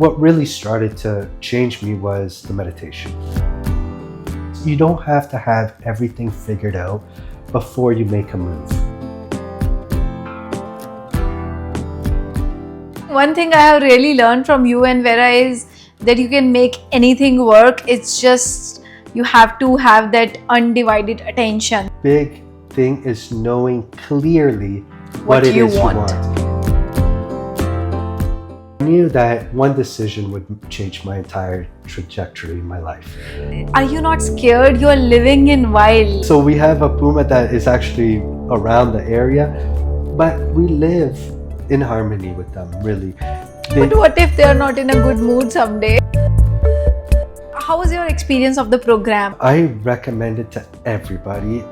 what really started to change me was the meditation. You don't have to have everything figured out before you make a move. One thing I have really learned from you and Vera is that you can make anything work. It's just you have to have that undivided attention. Big thing is knowing clearly what it is you want. I knew that one decision would change my entire trajectory in my life. Are you not scared? You're living in wild. So we have a puma that is actually around the area, but we live in harmony with them, really. But what if they're not in a good mood someday? How was your experience of the program? I recommend it to everybody.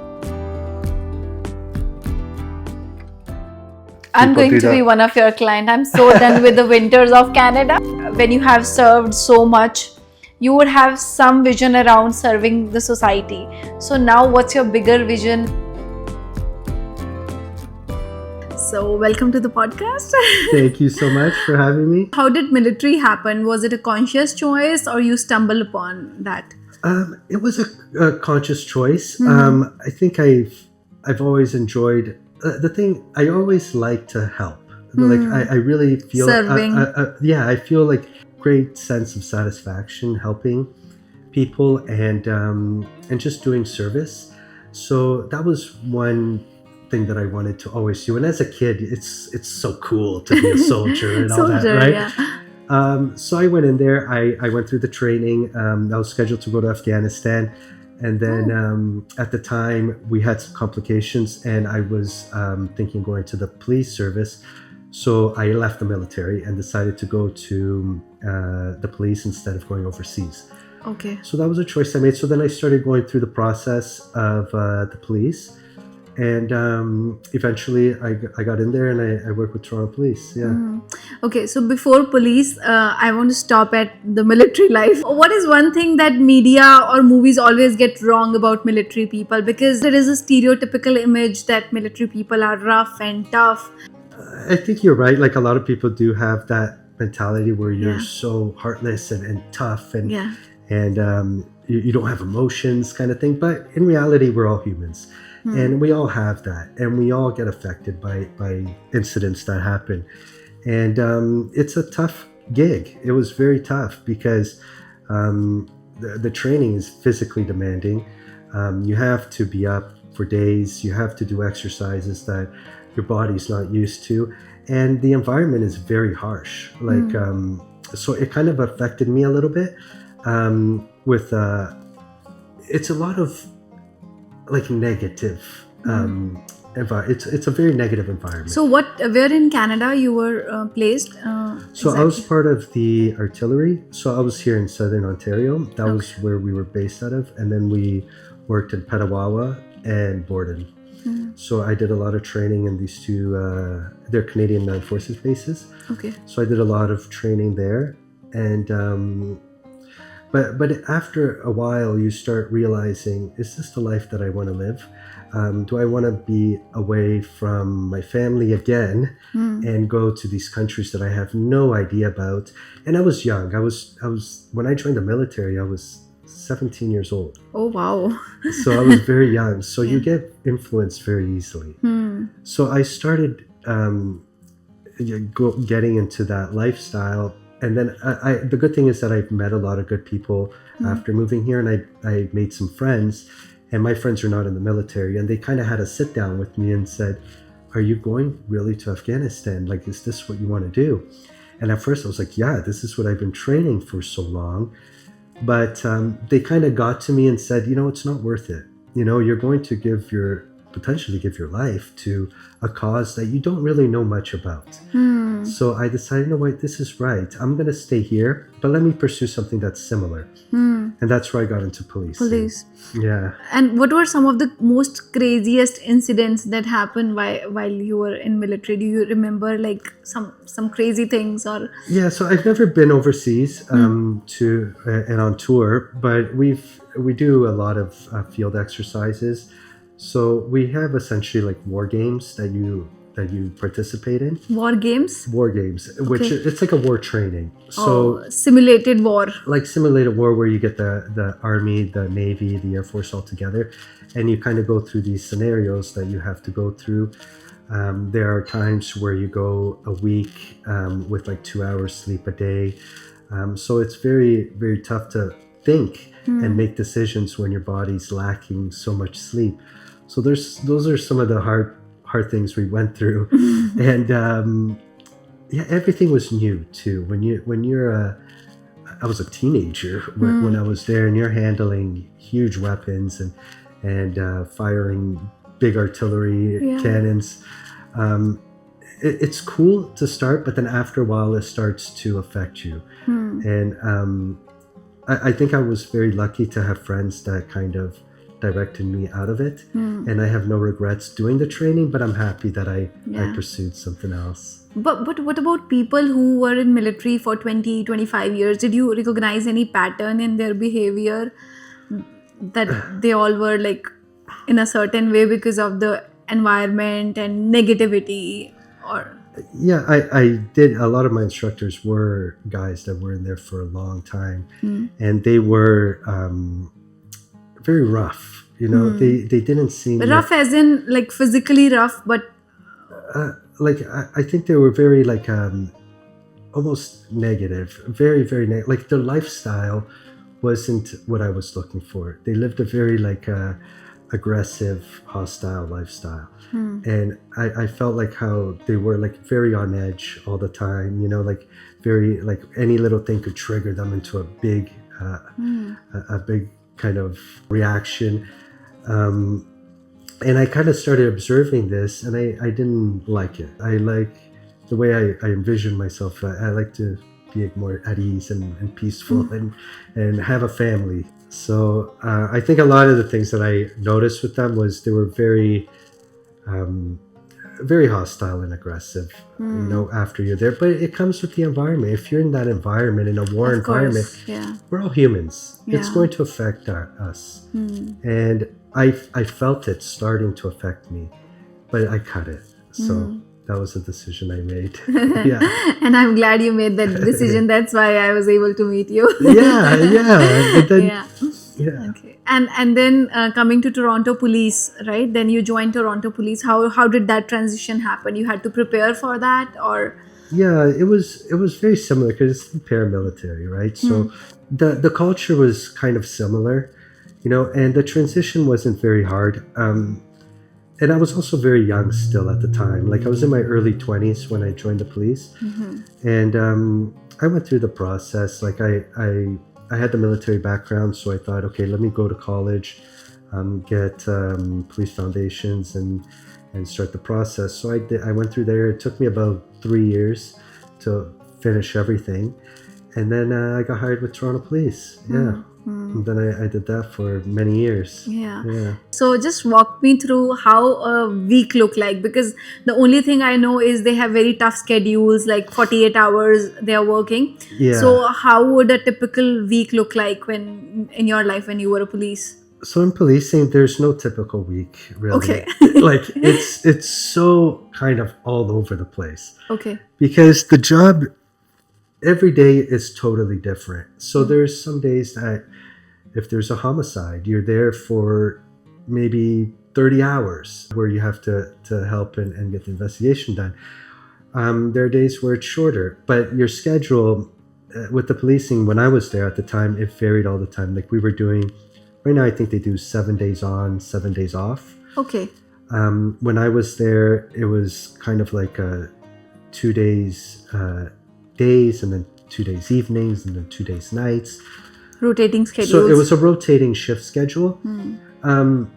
I'm going to be one of your clients. I'm so done with the winters of Canada. When you have served so much, you would have some vision around serving the society. So now what's your bigger vision? So welcome to the podcast. Thank you so much for having me. How did military happen? Was it a conscious choice or you stumbled upon that? It was a conscious choice. I think I've always enjoyed the thing. I always like to help. Like I really feel serving. I feel like great sense of satisfaction helping people and just doing service. So that was one thing that I wanted to always do. And as a kid, it's so cool to be a soldier and all that, right? Yeah. So I went in there. I went through the training. I was scheduled to go to Afghanistan. And then at the time, we had some complications and I was thinking going to the police service. So I left the military and decided to go to the police instead of going overseas. Okay. So that was a choice I made. So then I started going through the process of the police. And eventually I got in there and I worked with Toronto Police. Yeah. Okay, so before police, I want to stop at the military life. What is one thing that media or movies always get wrong about military people? Because there is a stereotypical image that military people are rough and tough. I think you're right. Like a lot of people do have that mentality where you're so heartless and tough and you don't have emotions kind of thing. But in reality, we're all humans. And we all have that, and we all get affected by incidents that happen. And it's a tough gig. It was very tough because the training is physically demanding. You have to be up for days. You have to do exercises that your body's not used to. And the environment is very harsh. Like, so it kind of affected me a little bit it's a lot of like negative it's a very negative environment. So where in Canada you were placed? So I was part of the artillery. So I was here in Southern Ontario. That was where we were based out of. And then we worked in Petawawa and Borden. So I did a lot of training in these two, they're Canadian Armed Forces bases. Okay. So I did a lot of training there. And But after a while, you start realizing, is this the life that I want to live? Do I want to be away from my family again and go to these countries that I have no idea about? And I was young. I was when I joined the military, I was 17 years old. Oh, wow. So I was very young. So you get influenced very easily. So I started getting into that lifestyle. And then the good thing is that I've met a lot of good people after moving here, and I made some friends, and my friends are not in the military, and they kind of had a sit down with me and said, are you going really to Afghanistan? Like, is this what you want to do? And at first I was like, yeah, this is what I've been training for so long. But they kind of got to me and said, it's not worth it. You're going to potentially give your life to a cause that you don't really know much about. So I decided, this is right. I'm going to stay here, but let me pursue something that's similar. And that's where I got into police. Yeah. And what were some of the most craziest incidents that happened while you were in military? Do you remember like some crazy things or? Yeah, so I've never been overseas and on tour, but we do a lot of field exercises. So we have essentially like war games that you that you participate in. War games? War games, which Okay. it's like a war training. So Simulated war. like simulated war, where you get the army, the navy, the air force all together, and you kind of go through these scenarios that you have to go through. There are times where you go a week with like 2 hours sleep a day. So it's very, very tough to think and make decisions when your body's lacking so much sleep. So those are some of the hard things we went through, and yeah, everything was new too. I was a teenager when I was there, and you're handling huge weapons and firing big artillery cannons. It's cool to start, but then after a while it starts to affect you. And I think I was very lucky to have friends that kind of directed me out of it. And I have no regrets doing the training, but I'm happy that I pursued something else. But what about people who were in military for 20, 25 years? Did you recognize any pattern in their behavior that they all were like in a certain way because of the environment and negativity? Or Yeah, I did. A lot of my instructors were guys that were in there for a long time, and they were very rough. You know, they didn't seem rough as in like physically rough, but like I think they were very like almost negative, very very negative. Like their lifestyle wasn't what I was looking for. They lived a very like aggressive, hostile lifestyle. And I felt like how they were like very on edge all the time, you know, like very like any little thing could trigger them into a big kind of reaction. And I kind of started observing this, and I didn't like it. I like the way I envision myself. I like to be more at ease and peaceful and have a family. So I think a lot of the things that I noticed with them was they were very very hostile and aggressive, you know, after you're there. But it comes with the environment. If you're in that environment, in a war environment, we're all humans. It's going to affect us. And I felt it starting to affect me, but I cut it. So that was a decision I made. Yeah. And I'm glad you made that decision. That's why I was able to meet you. Yeah. But then, yeah. Okay. And then coming to Toronto Police, right? Then you joined Toronto Police. How did that transition happen? You had to prepare for that, or? Yeah, it was very similar because it's the paramilitary, right? So the culture was kind of similar, you know, and the transition wasn't very hard. And I was also very young still at the time. Like I was in my early 20s when I joined the police, and I went through the process. Like I had the military background, so I thought, okay, let me go to college, get police foundations, and start the process. So I went through there. It took me about 3 years to finish everything, and then I got hired with Toronto Police. Yeah. And then I did that for many years. Yeah. So just walk me through how a week look like, because the only thing I know is they have very tough schedules, like 48 hours they are working. Yeah. So how would a typical week look like when in your life when you were a police? So in policing, there's no typical week, really. Okay. Like it's so kind of all over the place. Okay. Because the job every day is totally different. So there's some days that if there's a homicide, you're there for maybe 30 hours where you have to help and get the investigation done. There are days where it's shorter, but your schedule with the policing, when I was there at the time, it varied all the time. Like we were doing, right now I think they do 7 days on, 7 days off. Okay. When I was there, it was kind of like 2 days days, and then 2 days evenings, and then 2 days nights. Rotating schedules. So it was a rotating shift schedule. And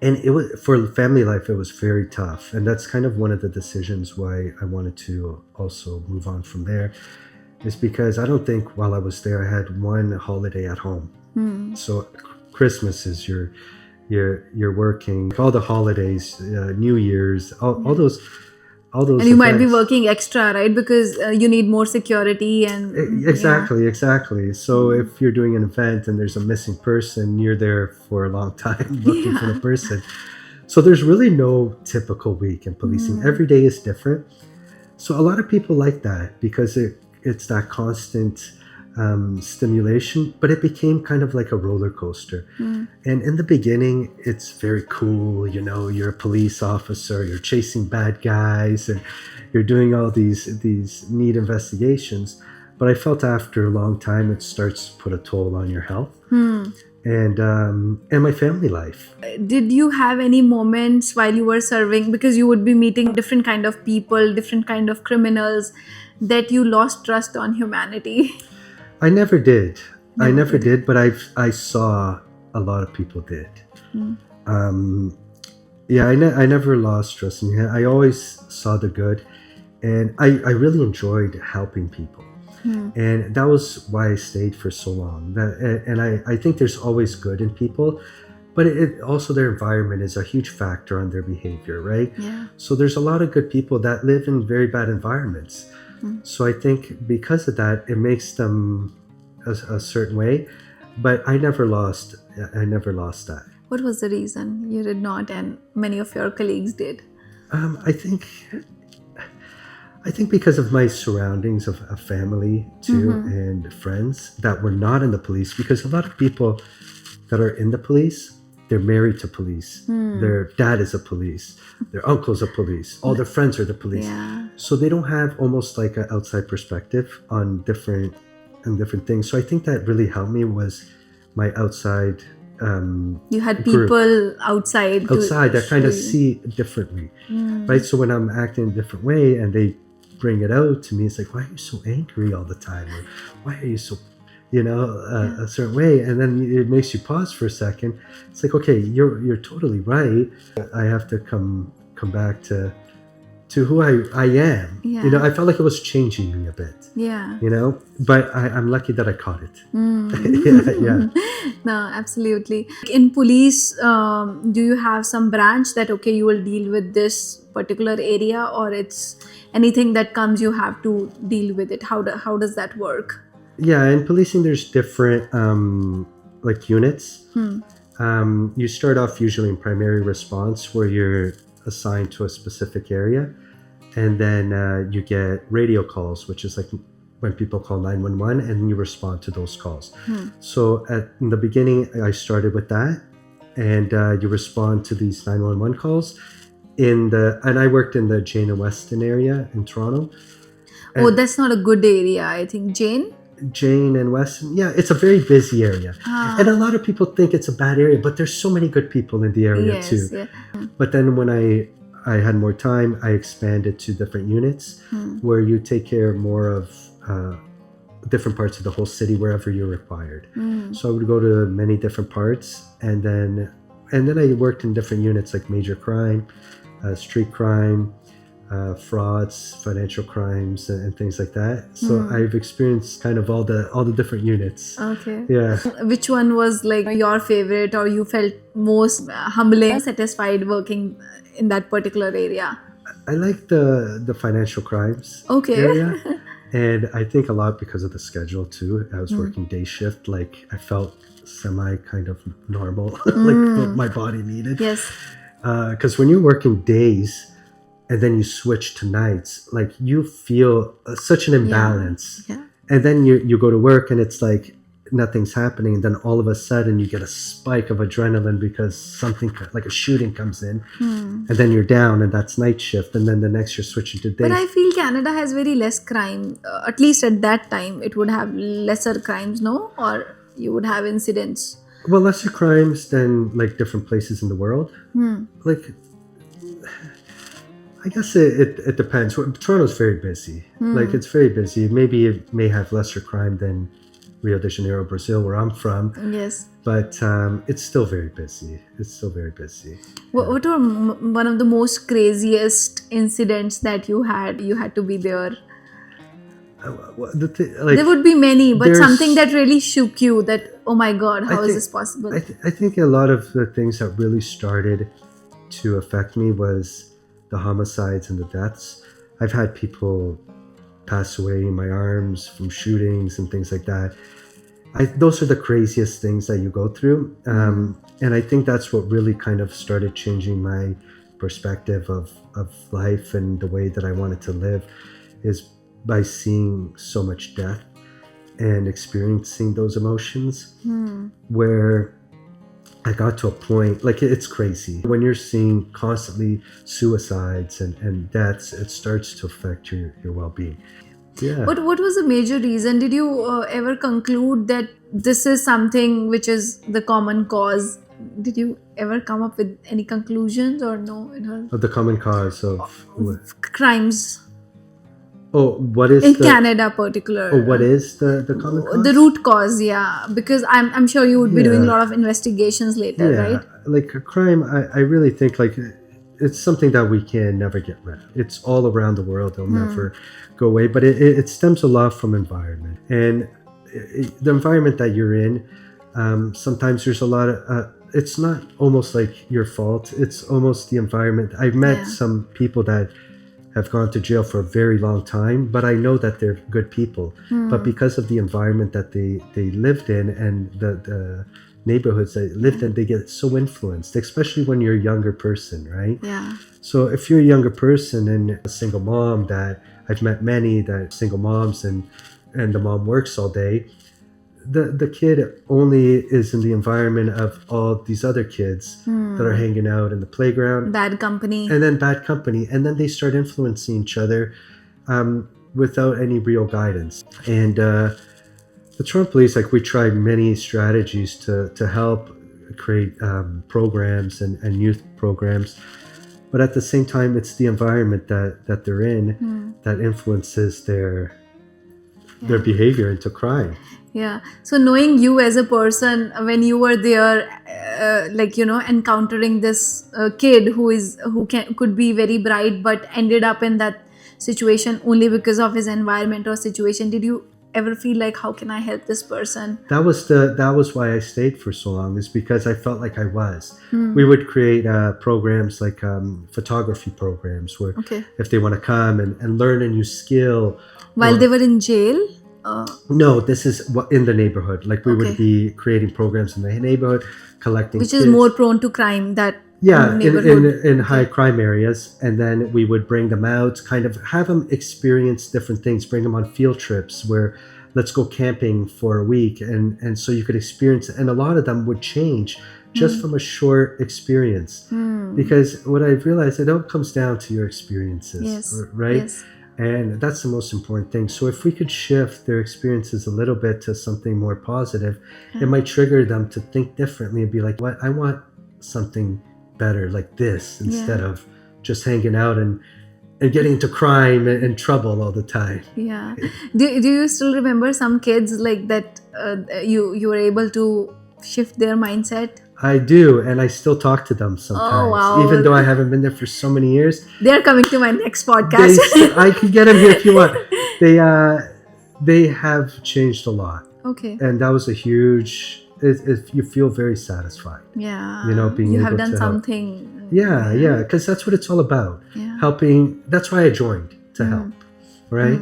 it was, for family life, it was very tough. And that's kind of one of the decisions why I wanted to also move on from there, is because I don't think while I was there, I had one holiday at home. So Christmas is you're working, all the holidays, New Year's, all those and you events. Might be working extra, right? Because you need more security and exactly. So if you're doing an event and there's a missing person, you're there for a long time looking for the person. So there's really no typical week in policing. Every day is different. So a lot of people like that because it's that constant stimulation, but it became kind of like a roller coaster. And in the beginning, it's very cool. You know, you're a police officer, you're chasing bad guys, and you're doing all these neat investigations. But I felt after a long time, it starts to put a toll on your health and my family life. Did you have any moments while you were serving, because you would be meeting different kind of people, different kind of criminals, that you lost trust on humanity? I never did. I never Did. did, but I saw a lot of people did. Um, yeah, I never lost trust in him. I always saw the good, and I really enjoyed helping people. And that was why I stayed for so long. I think there's always good in people, but it also their environment is a huge factor on their behavior, right? Yeah. So there's a lot of good people that live in very bad environments. So I think because of that, it makes them a certain way. But I never lost that. What was the reason you did not, and many of your colleagues did? I think because of my surroundings of family too and friends that were not in the police, because a lot of people that are in the police, they're married to police. Their dad is a police. Their uncle's a police. All their friends are the police. Yeah. So they don't have almost like an outside perspective on different things. So I think that really helped me was my outside You had group. people outside That kind of show you. see differently, right? So when I'm acting a different way and they bring it out to me, it's like, why are you so angry all the time? Or why are you so, a certain way? And then it makes you pause for a second. It's like, okay, you're totally right. I have to come back to who I am. Yeah. I felt like it was changing me a bit. Yeah. But I'm lucky that I caught it. Yeah. No, absolutely. In police, do you have some branch that, okay, you will deal with this particular area, or it's anything that comes you have to deal with it? How does that work? Yeah, in policing, there's different like units. You start off usually in primary response, where you're assigned to a specific area, and then you get radio calls, which is like when people call 911, and you respond to those calls. So in the beginning, I started with that, and you respond to these 911 calls. And I worked in the Jane and Weston area in Toronto. Oh, that's not a good area, I think. Jane and Weston, yeah, it's a very busy area. And a lot of people think it's a bad area, but there's so many good people in the area Yes, too. yeah. But then when I had more time, I expanded to different units where you take care more of different parts of the whole city wherever you're required. So I would go to many different parts, and then I worked in different units like major crime, street crime, frauds, financial crimes, and things like that. So I've experienced kind of all the different units. Okay. Yeah. Which one was like your favorite, or you felt most humbling, satisfied working in that particular area? I like the financial crimes Okay. area. And I think a lot because of the schedule too. I was working day shift, like I felt semi kind of normal, like what my body needed. Yes. Because when you're working days and then you switch to nights, like you feel such an imbalance. Yeah. And then you go to work and it's like nothing's happening, and then all of a sudden you get a spike of adrenaline because something like a shooting comes in, and then you're down, and that's night shift, and then the next you're switching to day. But I feel Canada has very less crime. At least at that time, it would have lesser crimes, no? Or you would have incidents. Well, lesser crimes than like different places in the world. Like, I guess it depends. Toronto's very busy. Like, it's very busy. Maybe it may have lesser crime than Rio de Janeiro, Brazil, where I'm from. Yes. But it's still very busy. It's still very busy. What were one of the most craziest incidents that you had? You had to be there. There would be many, but something that really shook you, that, oh my God, how is this possible? I think a lot of the things that really started to affect me was the homicides and the deaths. I've had people pass away in my arms from shootings and things like that. those are the craziest things that you go through. And I think that's what really kind of started changing my perspective of life and the way that I wanted to live, is by seeing so much death and experiencing those emotions, where I got to a point, like, it's crazy. When you're seeing constantly suicides and deaths, it starts to affect your well-being. Yeah. But what was the major reason? Did you ever conclude that this is something which is the common cause? Did you ever come up with any conclusions, or no? It was Of the common cause of crimes what is in the Canada, particular. what is the common cause? The root cause, yeah, because I'm sure you would be doing a lot of investigations later, right? Like a crime, I really think, like, it's something that we can never get rid of. It's all around the world. It'll never go away. But it stems a lot from environment. And the environment that you're in, sometimes there's a lot of... it's not almost like your fault. It's almost the environment. I've met some people that have gone to jail for a very long time, but I know that they're good people. But because of the environment that they lived in, and the neighborhoods they lived in, they get so influenced, especially when you're a younger person, right? Yeah. So if you're a younger person and a single mom, that I've met many that single moms, and the mom works all day, the kid only is in the environment of all these other kids that are hanging out in the playground. Bad company. And then bad company. And then they start influencing each other without any real guidance. And the Toronto Police, like, we tried many strategies to help create programs and youth programs. But at the same time, it's the environment that they're in that influences their behavior into crime. Yeah. So knowing you as a person, when you were there, encountering this kid who could be very bright, but ended up in that situation only because of his environment or situation, did you ever feel like, how can I help this person? That was why I stayed for so long, is because I felt like I was. We would create programs like photography programs, where if they want to come and learn a new skill. While they were in jail? No, this is in the neighborhood. Like, we would be creating programs in the neighborhood, collecting which kids. is more prone to crime, that in high crime areas. And then we would bring them out, kind of have them experience different things, bring them on field trips where, let's go camping for a week, and so you could experience it. And a lot of them would change just from a short experience, because what I've realized, it all comes down to your experiences, right? Yes. And that's the most important thing. So if we could shift their experiences a little bit to something more positive, it might trigger them to think differently and be like, what, I want something better like this, instead of just hanging out and getting into crime and trouble all the time. Yeah. Do you still remember some kids like that you were able to shift their mindset? I do, and I still talk to them sometimes. Oh, wow. Even though I haven't been there for so many years. They're coming to my next podcast. I could get them here if you want. They have changed a lot. Okay. And that was a huge... you feel very satisfied. Yeah. Being you able have done to something. Help. Yeah, because that's what it's all about. Yeah. Helping. That's why I joined, to help, right?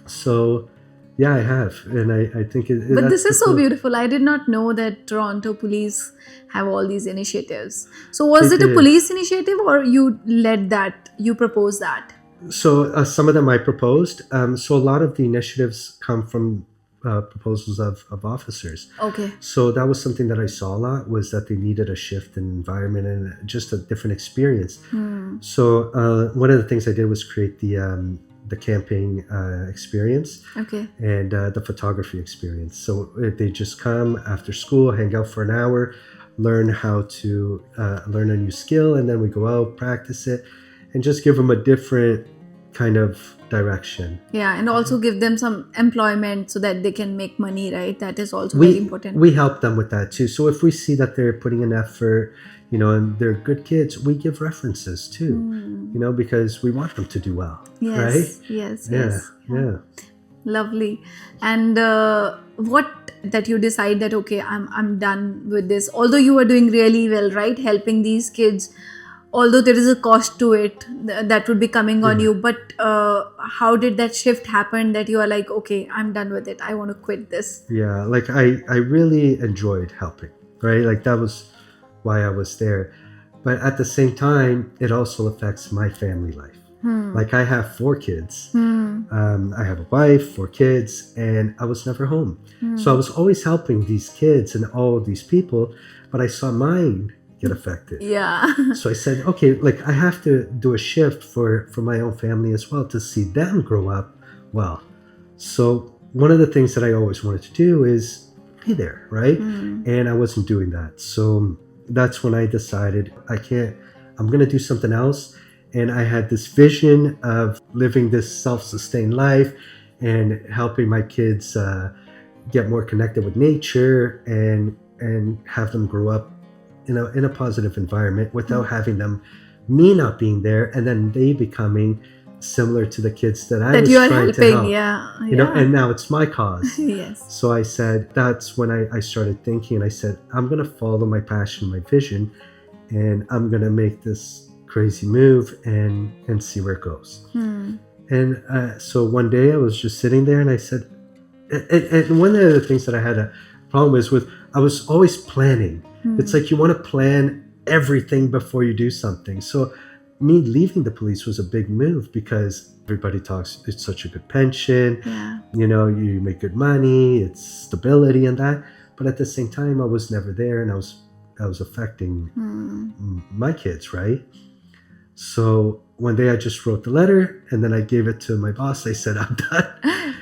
So, yeah, I have, and I think it. But this is so beautiful. I did not know that Toronto Police have all these initiatives. So was it a police initiative, or you led that? You proposed that? So some of them I proposed. So a lot of the initiatives come from proposals of officers. Okay. So that was something that I saw a lot, was that they needed a shift in environment and just a different experience. So one of the things I did was create the camping experience, and the photography experience. So they just come after school, hang out for an hour, learn how to learn a new skill, and then we go out, practice it, and just give them a different kind of direction. Yeah, and also give them some employment so that they can make money, right? That is also very important. We help them with that too. So if we see that they're putting an effort, and they're good kids, we give references too, because we want them to do well, right? Yes. Yeah. Lovely. And what that you decide that, okay, I'm done with this, although you were doing really well, right? Helping these kids. although there is a cost to it that would be coming on Yeah. you, but how did that shift happen that you are like, okay, I'm done with it, I want to quit this? Yeah, like I really enjoyed helping, right? Like that was why I was there. But at the same time, it also affects my family life. Like I have 4 kids. I have a wife, 4 kids, and I was never home. So I was always helping these kids and all these people, but I saw mine get affected. Yeah. So I said, okay, like I have to do a shift for my own family as well to see them grow up well. So one of the things that I always wanted to do is be there, right? And I wasn't doing that. So that's when I decided I'm going to do something else. And I had this vision of living this self-sustained life and helping my kids get more connected with nature and have them grow up in a positive environment without having me not being there, and then they becoming similar to the kids that I That was you are trying helping. to help. Yeah. You know, and now it's my cause. Yes. So I said, that's when I started thinking, and I said, I'm going to follow my passion, my vision, and I'm going to make this crazy move and see where it goes. And so one day I was just sitting there and I said, and one of the things that I had a problem with, I was always planning. It's like you want to plan everything before you do something. So me leaving the police was a big move because everybody talks, it's such a good pension. Yeah. You know, you make good money, it's stability and that. But at the same time, I was never there, and I was affecting my kids, right? So one day I just wrote the letter, and then I gave it to my boss. I said, I'm done.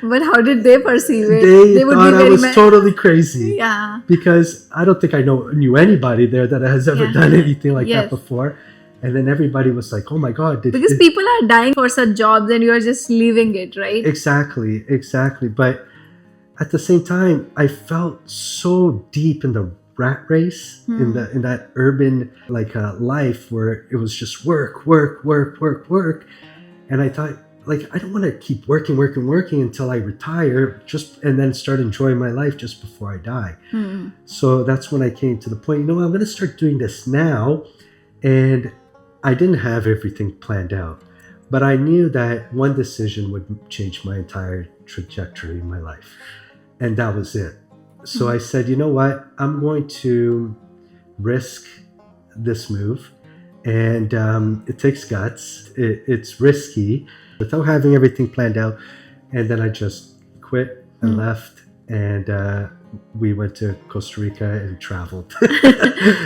But how did they perceive it? They would thought be I very was totally crazy. Yeah. Because I don't think I knew anybody there that has ever Yeah. done anything like Yes. that before. And then everybody was like, oh my God. Because people are dying for such jobs and you are just leaving it, right? Exactly. But at the same time, I felt so deep in the rat race, in that urban life where it was just work. And I thought, like, I don't want to keep working until I retire and then start enjoying my life just before I die. So that's when I came to the point, I'm going to start doing this now. And I didn't have everything planned out, but I knew that one decision would change my entire trajectory in my life. And that was it. So I said, you know what? I'm going to risk this move. And it takes guts. It's risky without having everything planned out. And then I just quit and left. And we went to Costa Rica and traveled.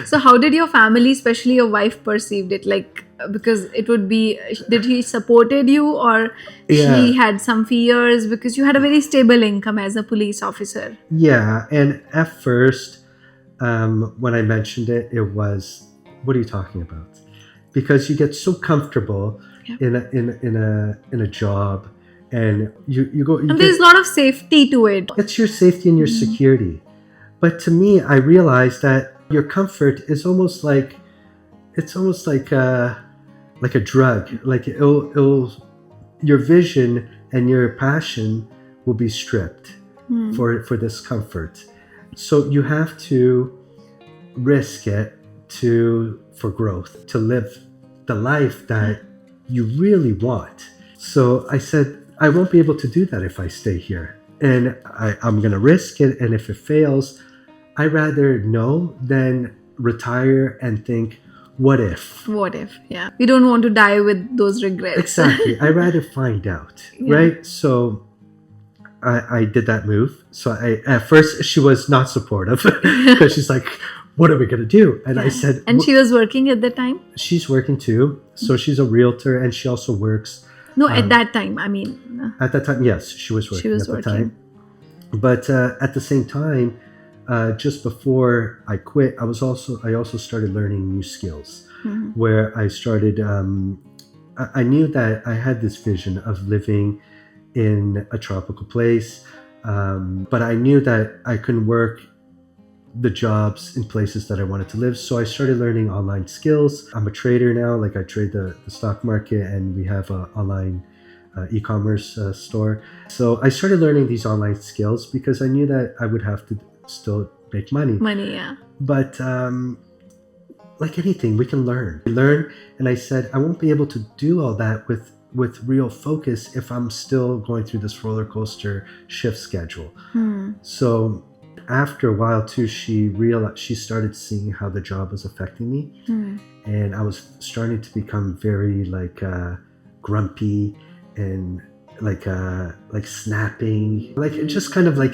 So how did your family, especially your wife, perceived it? Like, because it would be, did he supported you, or she had some fears because you had a very stable income as a police officer? Yeah. And at first, when I mentioned it, it was, what are you talking about? Because you get so comfortable in a job, and you go. And there's a lot of safety to it. It's your safety and your security. But to me, I realized that your comfort is almost like a drug. Like your vision and your passion will be stripped for this comfort. So you have to risk it for growth, to live the life that you really want. So I said, I won't be able to do that if I stay here. And I'm going to risk it. And if it fails, I'd rather know than retire and think, what if? What if? Yeah. We don't want to die with those regrets. Exactly. I'd rather find out, right? So I did that move. So at first she was not supportive because she's like, what are we going to do? And I said... And she was working at the time? She's working too. So she's a realtor, and she also works... No, at that time, I mean... At that time, yes, she was working the time. But at the same time, just before I quit, I also started learning new skills, where I started... I knew that I had this vision of living in a tropical place, but I knew that I couldn't work the jobs in places that I wanted to live. So I started learning online skills. I'm a trader now. Like I trade the stock market, and we have an online e-commerce store. So I started learning these online skills because I knew that I would have to still make money. Money, yeah. But like anything, we can learn. We learn, and I said I won't be able to do all that with real focus if I'm still going through this roller coaster shift schedule. So after a while too, she started seeing how the job was affecting me, and I was starting to become very like grumpy and like snapping, like it just kind of like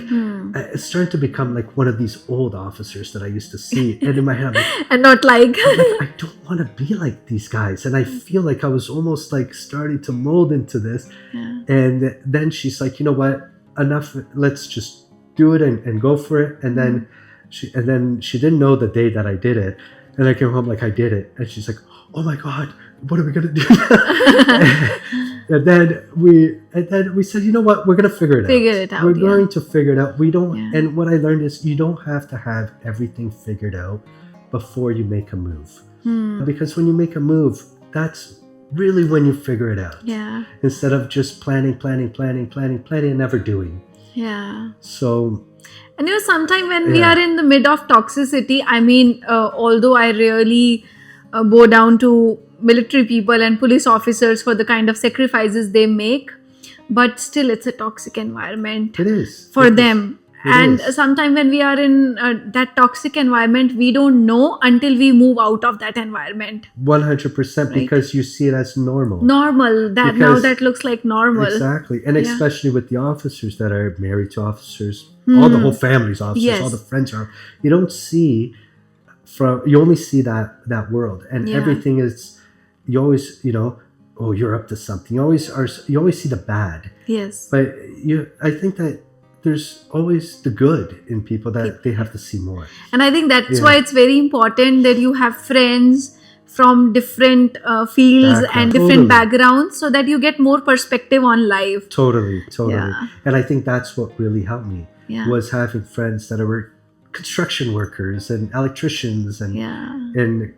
it's starting to become like one of these old officers that I used to see, and in my head I'm like, And not like. I don't want to be like these guys, and I feel like I was almost like starting to mold into this. And then she's like, you know what, enough, let's just do it and go for it. And then she didn't know the day that I did it, and I came home like I did it, and she's like, oh my god, what are we gonna do now? and then we said, you know what, we're gonna figure it out. We're going to figure it out. We don't. And what I learned is you don't have to have everything figured out before you make a move, because when you make a move, that's really when you figure it out. Instead of just planning and never doing. So. And sometimes when we are in the mid of toxicity, I mean, although I really bow down to military people and police officers for the kind of sacrifices they make, but still it's a toxic environment. It is. For them. And sometimes when we are in that toxic environment, we don't know until we move out of that environment. 100%, because you see it as normal. Now that looks like normal. Exactly. And especially with the officers that are married to officers, all the whole family's officers, all the friends are. You don't see you only see that world, and everything is, you always, oh, you're up to something. You always see the bad. But I think that there's always the good in people that they have to see more. And I think that's why it's very important that you have friends from different fields and different backgrounds, so that you get more perspective on life. Totally. And I think that's what really helped me, was having friends that were construction workers and electricians and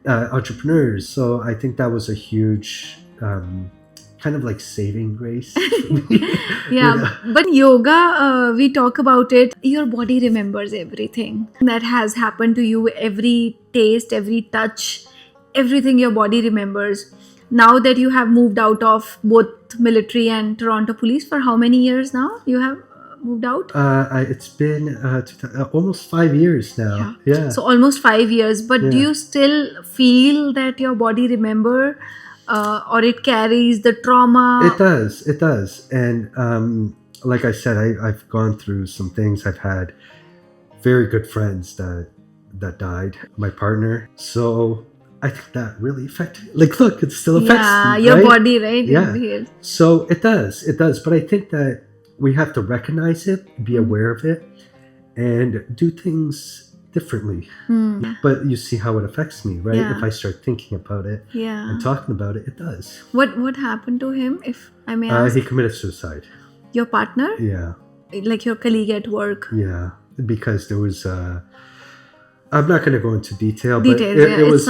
entrepreneurs. So I think that was a huge kind of like saving grace. But yoga, we talk about it, your body remembers everything that has happened to you, every taste, every touch, everything your body remembers. Now that you have moved out of both military and Toronto police, for how many years now you have moved out? It's been almost 5 years now. So almost 5 years. But do you still feel that your body remember, or it carries the trauma? It does. And like I said, I've gone through some things. I've had very good friends that died, my partner. So I think that really affected, like, look, it still affects me, your body, right? Yeah. So it does. But I think that we have to recognize it, be aware of it, and do things differently. But you see how it affects me, right? If I start thinking about it and talking about it, it does. What happened to him, if I may ask? He committed suicide. Your partner? Yeah. Like your colleague at work? Yeah, because there was I'm not going to go into detail, but it was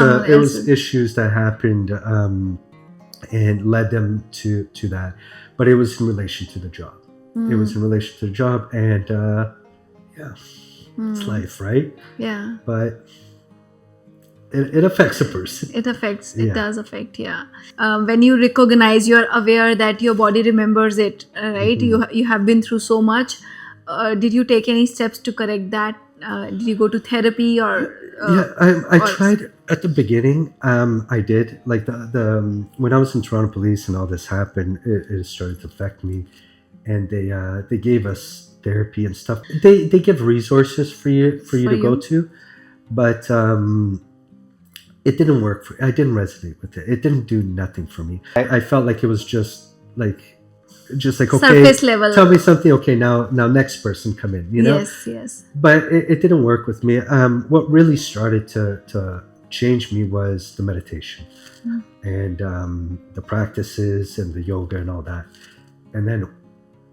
issues that happened and led them to that. But it was in relation to the job. It was in relation to the job, and it's life, right? Yeah. But it affects a person. It does affect, when you recognize, you're aware that your body remembers it, right? You have been through so much. Did you take any steps to correct that? Did you go to therapy or? I tried at the beginning. I did, like the when I was in Toronto Police and all this happened, it started to affect me, and they gave us therapy and stuff. They give resources for you to go to, but it didn't work. I didn't resonate with it. It didn't do nothing for me. I felt like it was just like okay, surface level. Tell me something. Okay, now next person come in. Yes. But it didn't work with me. What really started to change me was the meditation and the practices and the yoga and all that. And then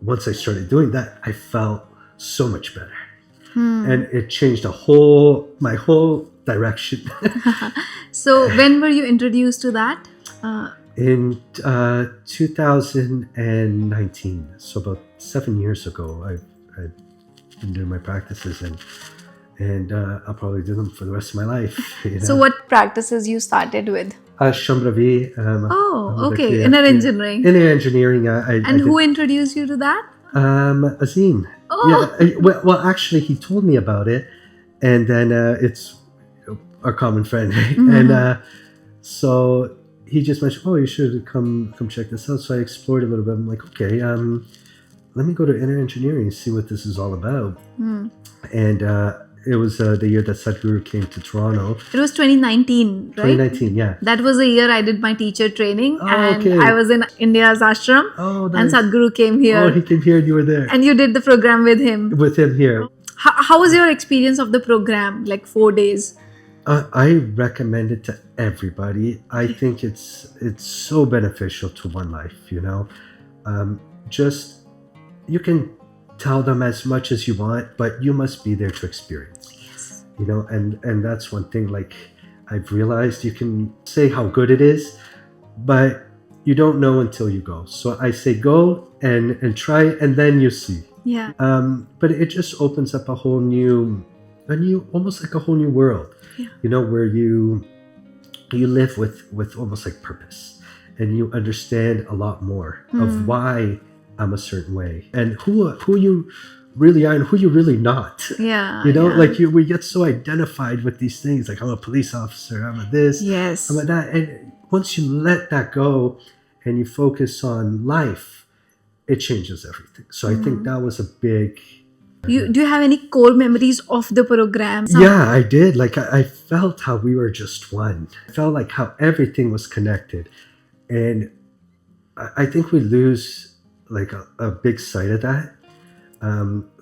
once I started doing that, I felt so much better, and it changed my whole direction. So when were you introduced to that? In 2019, so about 7 years ago, I've been doing my practices, and I'll probably do them for the rest of my life. So what practices you started with? Shambravi. Oh, okay. Inner engineering. Inner engineering. I And who did, introduced you to that? Azim. Oh. Yeah. Well, actually, he told me about it, and then it's our common friend, right? Mhm. And so he just mentioned, "Oh, you should come check this out." So I explored a little bit. I'm like, okay, let me go to inner engineering and see what this is all about. Mm. And it was the year that Sadhguru came to Toronto. It was 2019, right? 2019, yeah. That was the year I did my teacher training, Oh, and okay. I was in India's ashram, Oh, and nice. Sadhguru came here. Oh, he came here and you were there. And you did the program with him. With him here. How was your experience of the program, like 4 days? I recommend it to everybody. I think it's so beneficial to one life, you know. Just, you can tell them as much as you want, but you must be there to experience. Yes. You know, and that's one thing, like, I've realized you can say how good it is, but you don't know until you go. So I say go and try, and then you see. Yeah. But it just opens up a new, almost like a whole new world. Yeah. You know, where you live with almost like purpose, and you understand a lot more of why I'm a certain way, and who you really are and who you're really not. Yeah. You know, yeah. like we get so identified with these things, like I'm a police officer, I'm a this, Yes. I'm a that, and once you let that go and you focus on life, it changes everything. So I think that was a big. Do you have any core memories of the program? Yeah, I did. Like I felt how we were just one. I felt like how everything was connected, and I think we lose like a big sight of that.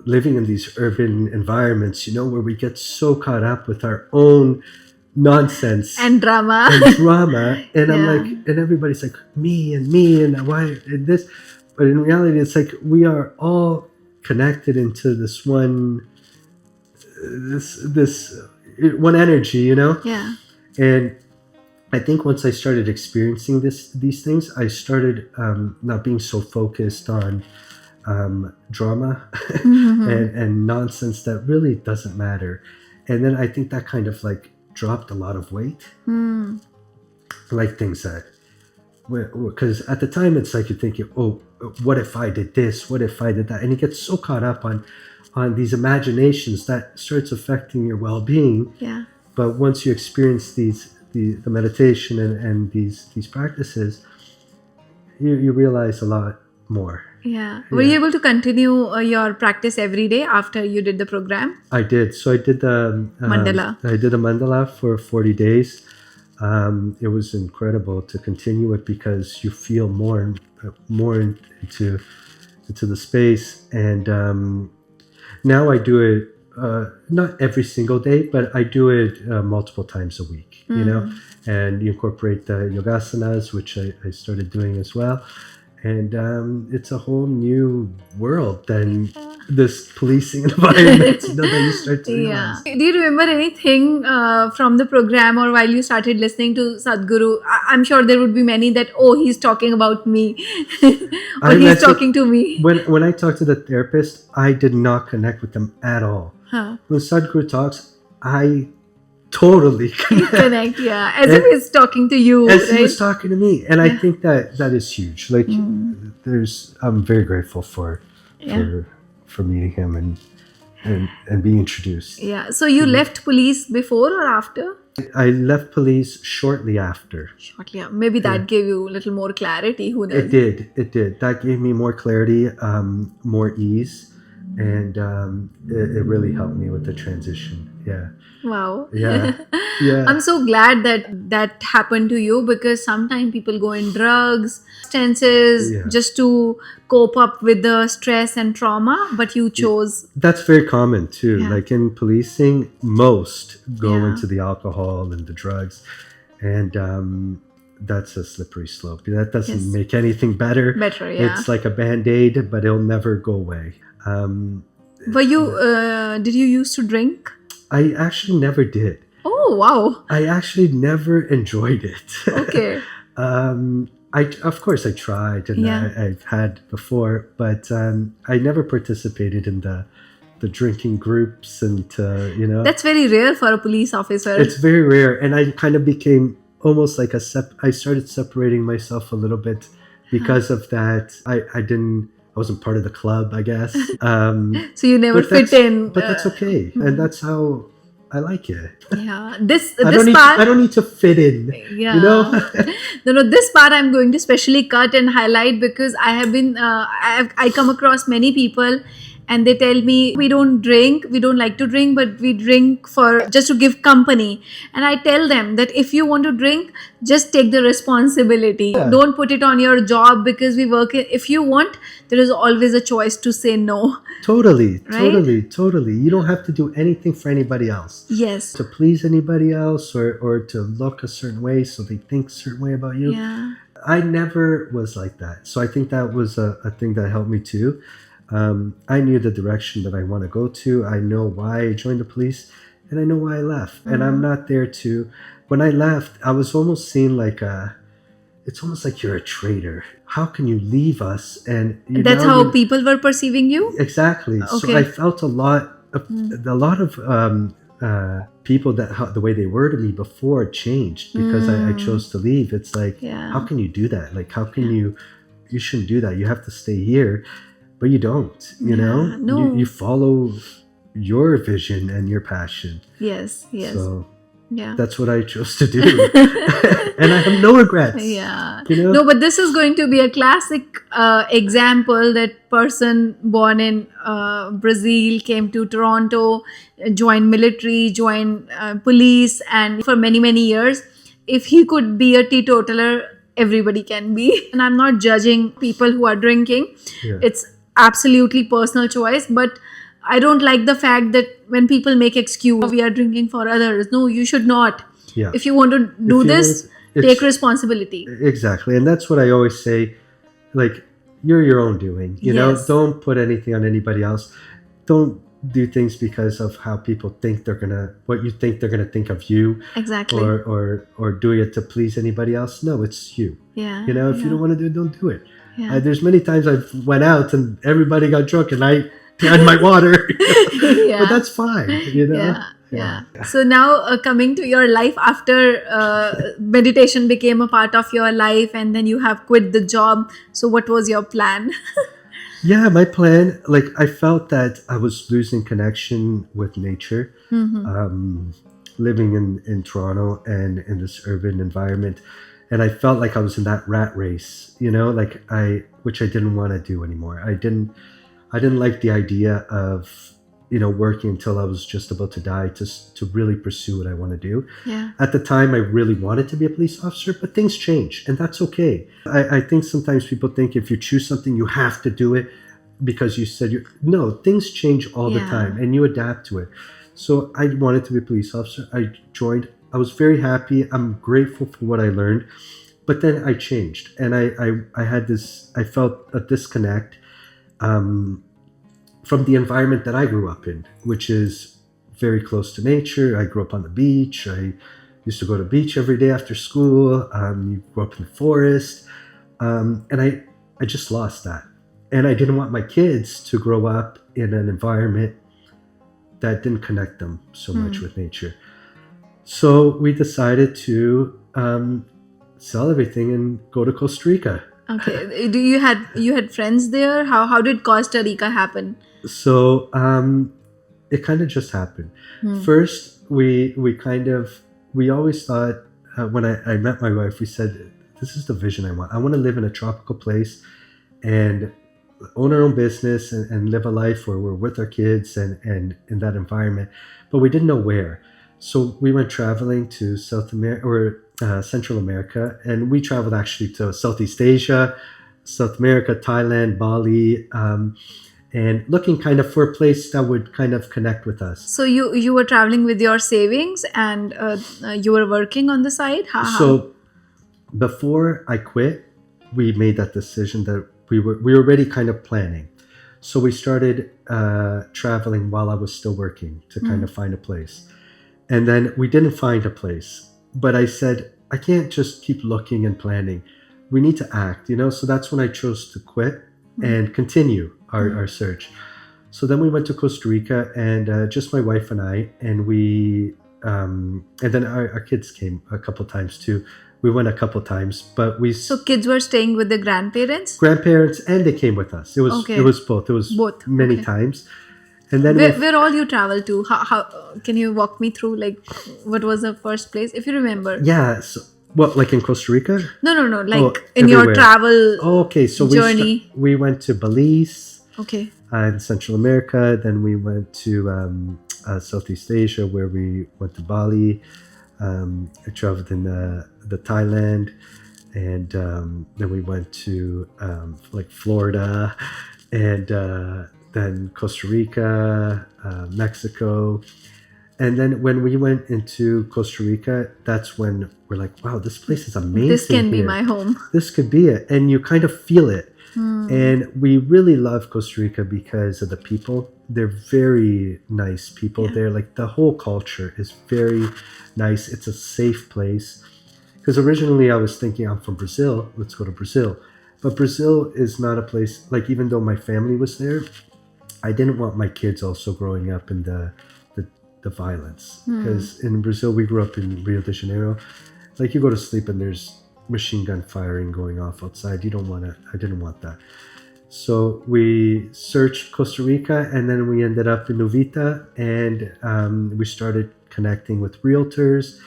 Living in these urban environments, you know, where we get so caught up with our own nonsense And drama. and drama, and I'm Yeah. like, and everybody's like me and why and this, but in reality, it's like we are all connected into this one, this one energy, you know. Yeah. And I think once I started experiencing these things, I started not being so focused on drama and nonsense that really doesn't matter. And then I think that kind of like dropped a lot of weight, like things that, because at the time it's like you're thinking, oh, what if I did this? What if I did that? And you get so caught up on these imaginations that starts affecting your well-being. Yeah. But once you experience the meditation and these practices, you realize a lot more. Yeah. Were you able to continue your practice every day after you did the program? I did. So I did the Mandala. I did a mandala for 40 days. It was incredible to continue it because you feel more into the space. And now I do it not every single day, but I do it multiple times a week. You know, and you incorporate the yogasanas, which I started doing as well. And it's a whole new world than this policing environment, you know, that you start to realize. Do you remember anything from the program or while you started listening to Sadhguru? I'm sure there would be many that, oh, he's talking about me or he's talking to me. When I talked to the therapist, I did not connect with them at all. Huh. When Sadhguru talks, I totally Connect, yeah. As if he's talking to you. as right? he was talking to me. And I think that is huge. Like I'm very grateful for meeting him and being introduced. Yeah. So you left police before or after? I left police shortly after. Shortly. Yeah. Maybe that gave you a little more clarity. Who knows? It did. That gave me more clarity, more ease, and it really helped me with the transition. Yeah. Wow. Yeah. Yeah. I'm so glad that happened to you, because sometimes people go in drugs, substances, just to cope up with the stress and trauma, but you chose. That's very common too. Yeah. Like in policing, most go Yeah. into the alcohol and the drugs, and that's a slippery slope. That doesn't make anything better. Better, yeah. It's like a band-aid, but it'll never go away. Were you? Did you used to drink? I actually never did. Oh wow! I actually never enjoyed it. Okay. Of course I tried, and I've had before, but I never participated in the the drinking groups and That's very rare for a police officer. it's very rare. And I kind of became almost like I started separating myself a little bit because of that. I wasn't part of the club, I guess. So you never But fit in. But that's okay. And that's how I like it. Yeah. This I part. don't need to fit in. Yeah. You know? No, this part I'm going to specially cut and highlight because I have been, I come across many people and they tell me we don't drink, we don't like to drink, but we drink for just to give company. And I tell them that if you want to drink, just take the responsibility. Yeah. Don't put it on your job because we work. If you want, there is always a choice to say no. Totally, Right? totally. You don't have to do anything for anybody else. Yes. To please anybody else or to look a certain way so they think a certain way about you. Yeah. I never was like that. So I think that was a thing that helped me too. I knew the direction that I want to go to. I know why I joined the police and I know why I left. And I'm not there to, when I left, I was almost seen like it's almost like you're a traitor. How can you leave us? And That's how people were perceiving you? Exactly. So Okay. I felt a lot of people that the way they were to me before changed because I chose to leave. It's like, Yeah. how can you do that? Like, how can you shouldn't do that. You have to stay here, but you don't, Yeah, no. you follow your vision and your passion. Yes. Yes. So Yeah. that's what I chose to do. And I have no regrets. Yeah. You know? No, but this is going to be a classic example that person born in Brazil came to Toronto, joined military, joined police, and for many, many years, if he could be a teetotaler, everybody can be. And I'm not judging people who are drinking. Yeah. It's absolutely personal choice, but I don't like the fact that when people make excuse, we are drinking for others. No, you should not. Yeah. If you want to do If you this, want- take it's- responsibility. Exactly. And that's what I always say, like, you're your own doing, Yes. don't put anything on anybody else. Don't do things because of how people think what you think they're gonna think of you, Exactly. or doing it to please anybody else. No, it's you. Yeah. If you don't want to do it, don't do it. Yeah. There's many times I went out and everybody got drunk and I had my water. Yeah. But that's fine, Yeah. So now coming to your life after meditation became a part of your life and then you have quit the job. So what was your plan? Yeah, my plan, like, I felt that I was losing connection with nature, living in Toronto and in this urban environment. And I felt like I was in that rat race, which I didn't want to do anymore. I didn't like the idea of, working until I was just about to die to really pursue what I want to do. Yeah. At the time, I really wanted to be a police officer, but things change, and that's okay. I think sometimes people think if you choose something, you have to do it because you said no, things change all the Yeah. time, and you adapt to it. So I wanted to be a police officer. I joined. I was very happy. I'm grateful for what I learned, but then I changed, and I had this. I felt a disconnect from the environment that I grew up in, which is very close to nature. I grew up on the beach. I used to go to the beach every day after school. You grew up in the forest. And I just lost that. And I didn't want my kids to grow up in an environment that didn't connect them so much with nature. So we decided to sell everything and go to Costa Rica. Okay. Do you had friends there? How did Costa Rica happen? So it kind of just happened. First, we always thought, when I met my wife, we said, this is the vision I want. I want to live in a tropical place and own our own business and live a life where we're with our kids and in that environment. But we didn't know where. So we went traveling to South America or Central America, and we traveled actually to Southeast Asia, South America, Thailand, Bali, and looking kind of for a place that would kind of connect with us. So you were traveling with your savings and you were working on the side? So before I quit, we made that decision that we were already kind of planning. So we started traveling while I was still working to kind of find a place. And then we didn't find a place. But I said, I can't just keep looking and planning. We need to act, So that's when I chose to quit and continue our search. So then we went to Costa Rica, and just my wife and I, and then our kids came a couple times too. We went a couple times, but So kids were staying with the grandparents? grandparents, and they came with us. It was Okay. it was both. It was Both, many okay. times, and then Where all you travel to? How can you walk me through, like, what was the first place, if you remember? yeah. So, what, like in Costa Rica? No, like Oh, in your everywhere. travel Oh, okay. So journey. we went to Belize Okay. in Central America. Then we went to Southeast Asia, where we went to Bali. I traveled in the Thailand, and then we went to like Florida, and then Costa Rica, Mexico. And then when we went into Costa Rica, that's when we're like, wow, this place is amazing. This can be here. my home. This could be it. And you kind of feel it. And we really love Costa Rica because of the people. They're very nice people. Yeah. They're like, the whole culture is very nice. It's a safe place. Because originally I was thinking, I'm from Brazil, let's go to Brazil. But Brazil is not a place, like, even though my family was there, I didn't want my kids also growing up in the violence. Because in Brazil, we grew up in Rio de Janeiro. Like, you go to sleep and there's machine gun firing going off outside. You don't want to, I didn't want that. So we searched Costa Rica, and then we ended up in Uvita, and we started connecting with realtors,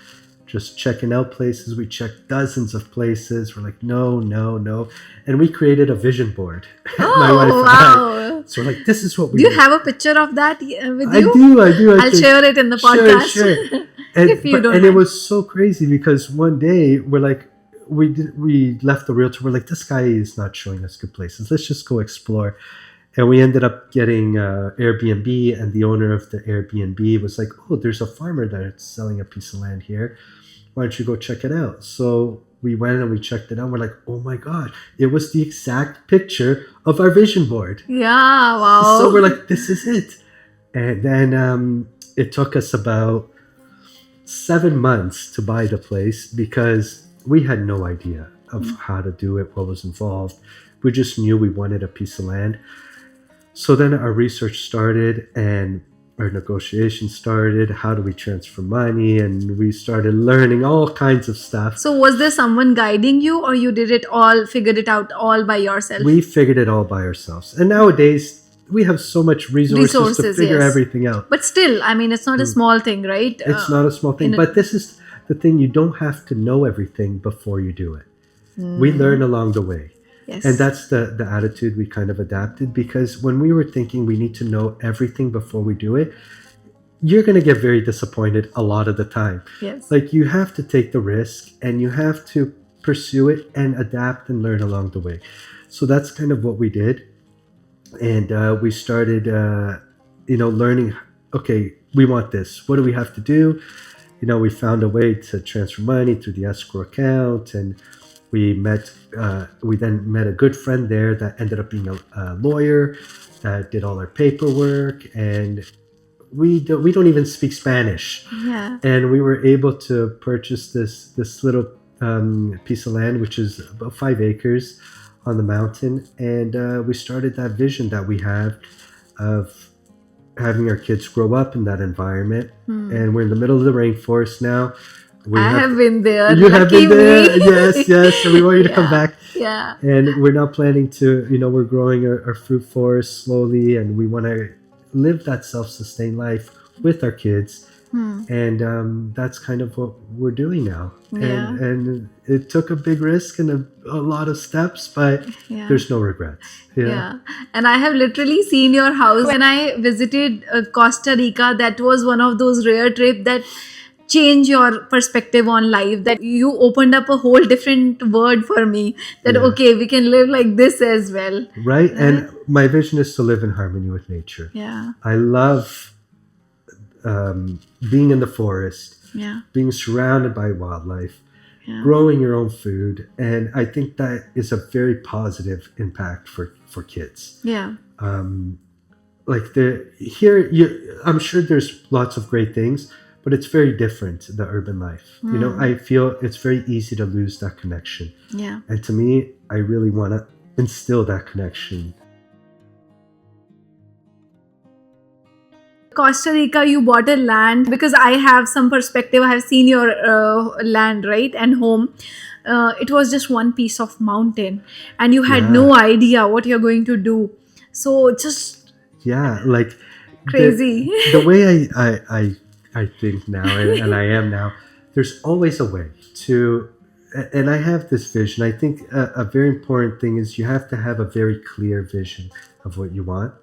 just checking out places. We checked dozens of places. We're like, no. And we created a vision board. My wife Oh, and I. wow. So we're like, this is what we Do you do. have a picture of that with I you? do. I'll share it in the podcast. Sure. And, If you don't and it mind. was so crazy because one day we're like, we left the realtor. We're like, this guy is not showing us good places. Let's just go explore. And we ended up getting Airbnb, and the owner of the Airbnb was like, oh, there's a farmer that's selling a piece of land here. Why don't you go check it out? So we went and we checked it out. We're like, oh my God, it was the exact picture of our vision board. Yeah, wow. So we're like, this is it. And then it took us about 7 months to buy the place because we had no idea of how to do it, what was involved. We just knew we wanted a piece of land. So then our research started and our negotiations started. How do we transfer money? And we started learning all kinds of stuff. So was there someone guiding you, or you figured it out all by yourself? We figured it all by ourselves. And nowadays, we have so much resources to figure yes. everything out. But still, I mean, it's not a small thing, right? It's not a small thing. But this is the thing. You don't have to know everything before you do it. We learn along the way. Yes. And that's the attitude we kind of adapted, because when we were thinking we need to know everything before we do it, you're going to get very disappointed a lot of the time. Yes. Like, you have to take the risk and you have to pursue it and adapt and learn along the way. So that's kind of what we did. And we started, learning, okay, we want this. What do we have to do? We found a way to transfer money through the escrow account, and we then met a good friend there that ended up being a lawyer that did all our paperwork, and we don't even speak Spanish. Yeah. And we were able to purchase this little piece of land, which is about 5 acres on the mountain, and we started that vision that we have of having our kids grow up in that environment. And we're in the middle of the rainforest now. I have been there. You have Lucky been there, me. yes. So we want you to come back. Yeah. And we're now planning to, we're growing our fruit forest slowly, and we want to live that self-sustained life with our kids. And that's kind of what we're doing now. Yeah. And it took a big risk and a lot of steps, but there's no regrets. Yeah. And I have literally seen your house. When I visited Costa Rica, that was one of those rare trips that change your perspective on life, that you opened up a whole different world for me, that okay, we can live like this as well. Right. And my vision is to live in harmony with nature. Yeah. I love being in the forest, being surrounded by wildlife, growing your own food. And I think that is a very positive impact for kids. Yeah. Like I'm sure there's lots of great things, but it's very different, the urban life. I feel it's very easy to lose that connection. Yeah. And to me, I really want to instill that connection. Costa Rica, you bought a land, because I have some perspective. I have seen your land, right, and home. It was just one piece of mountain, and you had Yeah. no idea what you're going to do. So just Yeah, like crazy. the way I think now, and I am now, there's always a way to, and I have this vision. I think a very important thing is you have to have a very clear vision of what you want.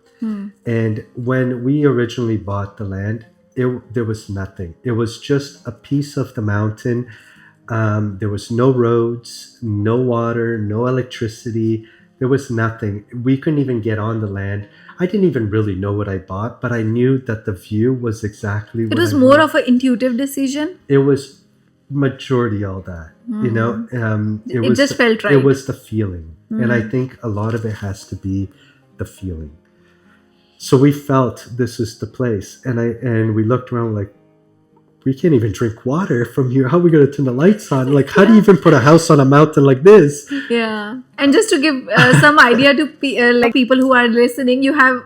And when we originally bought the land, there was nothing. It was just a piece of the mountain. There was no roads, no water, no electricity. There was nothing. We couldn't even get on the land. I didn't even really know what I bought, but I knew that the view was exactly what It was I more wanted. of an intuitive decision. It was majority all that, you know. It was just felt right. It was the feeling, and I think a lot of it has to be the feeling. So we felt this is the place, and we looked around like, we can't even drink water from here. How are we going to turn the lights on? Like, how do you even put a house on a mountain like this? Yeah. And just to give some idea to like people who are listening, you have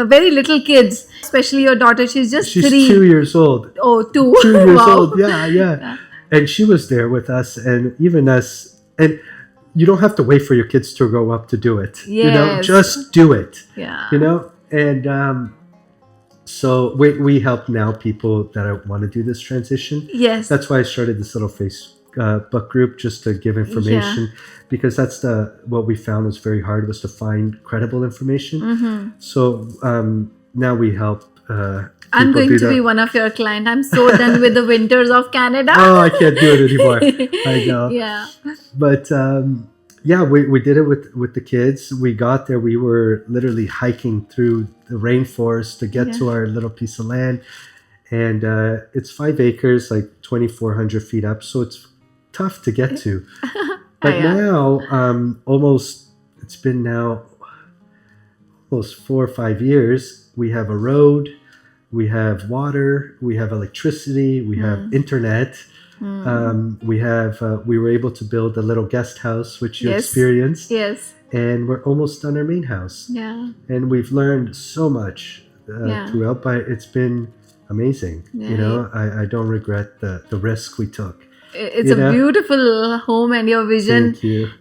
very little kids, especially your daughter. She's 3. 2 years old. Oh, 2. 2 years Wow. old. Yeah. And she was there with us, and even us. And you don't have to wait for your kids to grow up to do it. You know, Yes. just do it. Yeah. You know, and so we help now people that want to do this transition. Yes. That's why I started this little Facebook group, just to give information, because that's what we found was very hard, was to find credible information. So now we help. I'm people going do to that. be one of your clients. I'm so done with the winters of Canada. Oh, I can't do it anymore. I know. Yeah. But yeah, we did it with the kids. We got there. We were literally hiking through the rainforest to get to our little piece of land. And it's 5 acres, like 2,400 feet up. So it's tough to get to. But now, it's been now almost 4 or 5 years. We have a road, we have water, we have electricity, we have internet. We were able to build a little guest house, which you experienced. Yes. And we're almost done our main house. Yeah. And we've learned so much throughout, but it's been amazing. You know, I don't regret the risk we took. It's a beautiful home, and your vision